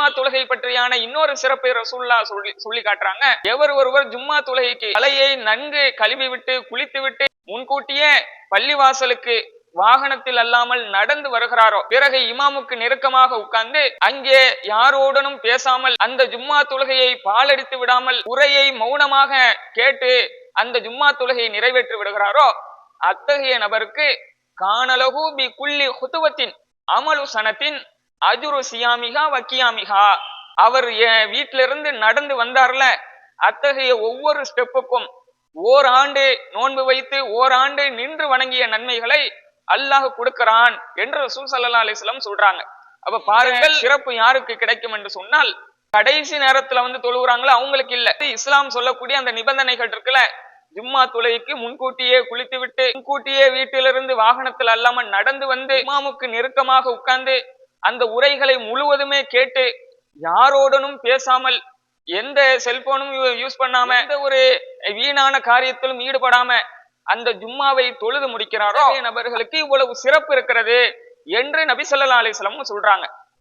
ஜும்மா தொழுகை பற்றியான இன்னொரு சிறப்பை ரசூலுல்லாஹ் சொல்லி காட்டுறாங்க. எவர் ஒருவர் ஜும்மா தொழுகைக்கு தலையை நன்கு கழுவி விட்டு குளித்து விட்டு முன்கூட்டியே பள்ளிவாசலுக்கு வாகனத்தில் அல்லாமல் நடந்து வருகிறாரோ, பிறகு இமாமுக்கு நெருக்கமாக உட்கார்ந்து அங்கே யாரோடனும் பேசாமல் அந்த ஜும்மா தொழுகையை பாலடித்து விடாமல் உரையை மௌனமாக கேட்டு அந்த ஜும்மா தொழுகையை நிறைவேற்றி விடுகிறாரோ, அத்தகைய நபருக்கு கானலகு பி குல்லி ஹுதுவத்தின் அமலு சனத்தின் அஜுரு சியாமிகா வக்கியாமிகா, அவர் வீட்டிலிருந்து நடந்து வந்தார்ல, அத்தகைய ஒவ்வொரு ஸ்டெப்புக்கும் ஓராண்டு நோன்பு வைத்து ஓராண்டு நின்று வணங்கிய நன்மைகளை அல்லாஹ் கொடுக்கிறான் என்று ரசூல் ஸல்லல்லாஹு அலைஹி வஸல்லம் சொல்றாங்க. அப்ப பாருங்கள், சிறப்பு யாருக்கு கிடைக்கும் என்று சொன்னால், கடைசி நேரத்துல தொழுகிறாங்களோ அவங்களுக்கு இல்ல. இஸ்லாம் சொல்லக்கூடிய அந்த நிபந்தனைகள் இருக்குல்ல, ஜும்மா தொழுகைக்கு முன்கூட்டியே குளித்து விட்டு முன்கூட்டியே வீட்டிலிருந்து வாகனத்தில் அல்லாம நடந்து வந்து இமாமுக்கு நெருக்கமாக உட்கார்ந்து அந்த உரைகளை முழுவதுமே கேட்டு யாரோடனும் பேசாமல் எந்த செல்போனும் யூஸ் பண்ணாம எந்த ஒரு வீணான காரியத்திலும் ஈடுபடாம அந்த ஜும்மாவை தொழுது முடிக்கிறாரோ நபர்களுக்கு இவ்வளவு சிறப்பு இருக்கிறது என்று நபி ஸல்லல்லாஹு அலைஹி வஸல்லம் சொல்றாங்க.